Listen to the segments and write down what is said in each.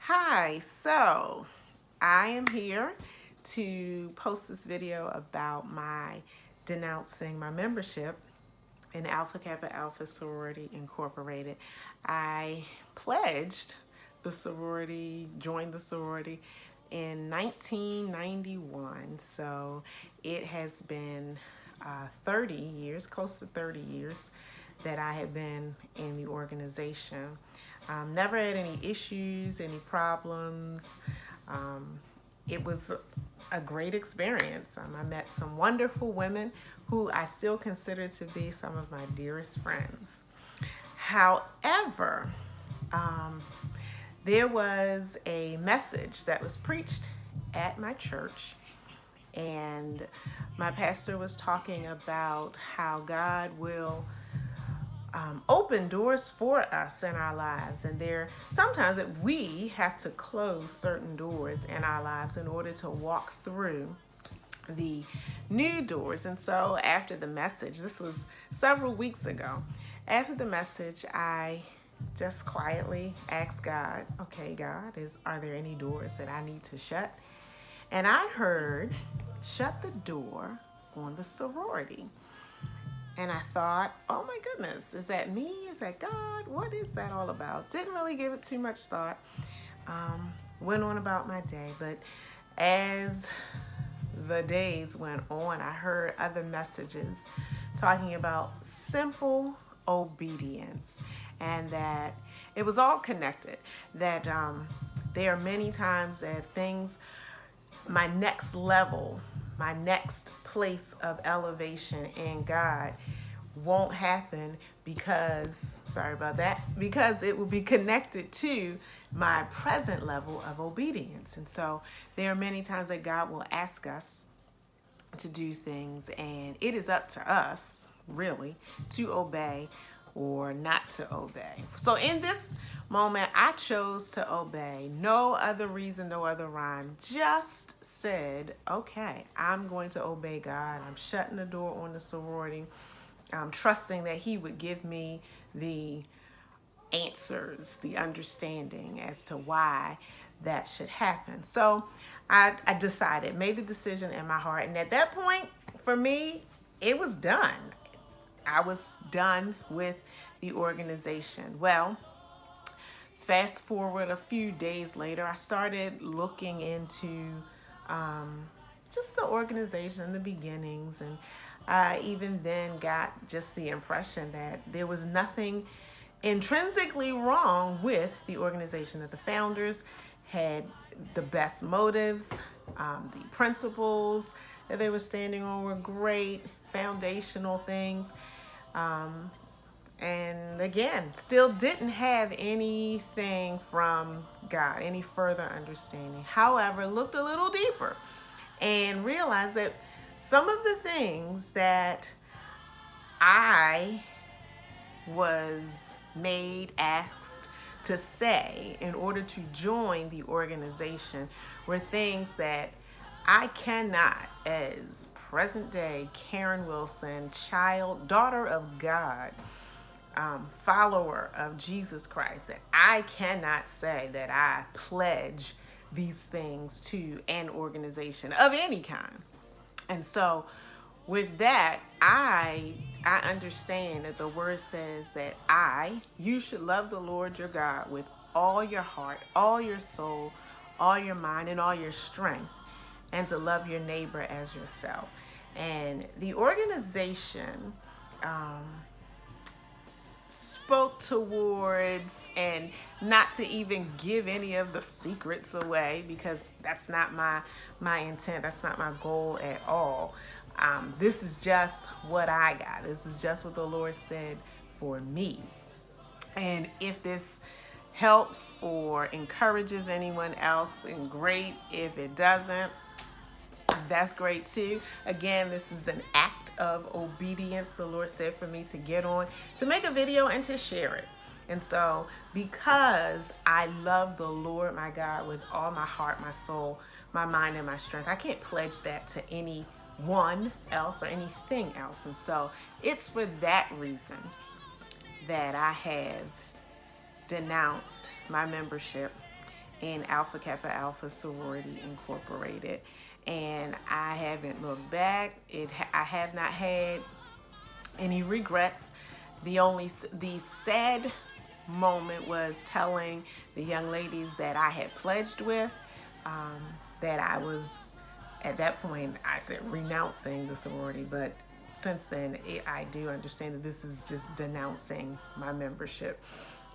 Hi, so I am here to post this video about my denouncing my membership in Alpha Kappa Alpha Sorority Incorporated. I pledged the sorority, joined the sorority in 1991, so it has been 30 years, close to 30 years that I have been in the organization. Never had any issues, any problems. Um, it was a great experience. I met some wonderful women who I still consider to be some of my dearest friends. However, um, there was a message that was preached at my church, and my pastor was talking about how God will open doors for us in our lives, and there sometimes that we have to close certain doors in our lives in order to walk through the new doors. And so after the message, this was several weeks ago, after the message, I just quietly asked God, okay, God, are there any doors that I need to shut? And I heard, shut the door on the sorority. And I thought, oh my goodness, is that me? Is that God? What is that all about? Didn't really give it too much thought. Went on about my day. But as the days went on, I heard other messages talking about simple obedience, and that it was all connected. That there are many times that things, my next level, my next place of elevation in God won't happen because, sorry about that, because it will be connected to my present level of obedience. And so there are many times that God will ask us to do things, and it is up to us, really, to obey or not to obey. So in this moment, I chose to obey. No other reason, no other rhyme. Just said, okay, I'm going to obey God. I'm shutting the door on the sorority. I'm trusting that He would give me the answers, the understanding as to why that should happen. So I decided, made the decision in my heart. And at that point, for me, it was done. I was done with the organization. Well, fast forward a few days later, I started looking into just the organization in the beginnings. And I even then got just the impression that there was nothing intrinsically wrong with the organization, that the founders had the best motives, the principles that they were standing on were great, foundational things. And again, still didn't have anything from God, any further understanding. However, looked a little deeper and realized that some of the things that I was asked to say in order to join the organization were things that I cannot, as present day Karen Wilson, daughter of God, follower of Jesus Christ, that I cannot say that I pledge these things to an organization of any kind. And so with that, I understand that the word says that you should love the Lord your God with all your heart, all your soul, all your mind, and all your strength, and to love your neighbor as yourself. And the organization spoke towards, and not to even give any of the secrets away, because that's not my intent, that's not my goal at all. This is just what I got. This is just what the Lord said for me. And if this helps or encourages anyone else, then great. If it doesn't, that's great too. Again, this is an act of obedience. The Lord said for me to get on, to make a video and to share it. And so, because I love the Lord my God with all my heart, my soul, my mind, and my strength, I can't pledge that to anyone else or anything else. And so, it's for that reason that I have denounced my membership in Alpha Kappa Alpha Sorority Incorporated. And I haven't looked back. I have not had any regrets. The sad moment was telling the young ladies that I had pledged with, that I was, at that point I said renouncing the sorority, but since then I do understand that this is just denouncing my membership.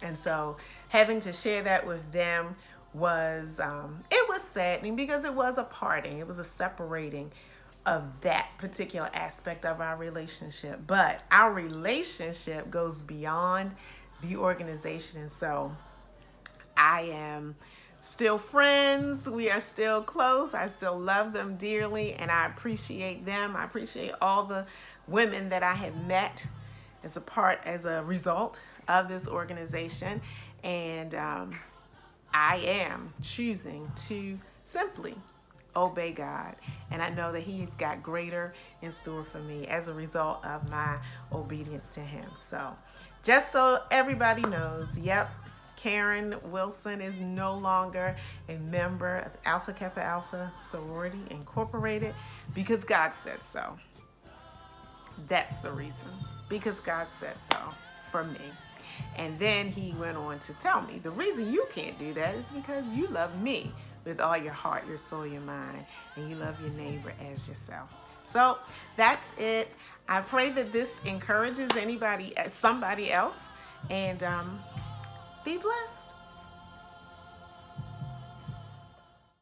And so having to share that with them was, it was saddening because it was a parting, it was a separating of that particular aspect of our relationship. But our relationship goes beyond the organization. And so I am still friends. We are still close. I still love them dearly, and I appreciate them. I appreciate all the women that I have met as a result of this organization. And I am choosing to simply obey God. And I know that He's got greater in store for me as a result of my obedience to Him. So just so everybody knows, yep, Karen Wilson is no longer a member of Alpha Kappa Alpha Sorority Incorporated because God said so. That's the reason. Because God said so for me. And then he went on to tell me the reason you can't do that is because you love me with all your heart, your soul, your mind, and you love your neighbor as yourself. So that's it. I pray that this encourages somebody else, and be blessed.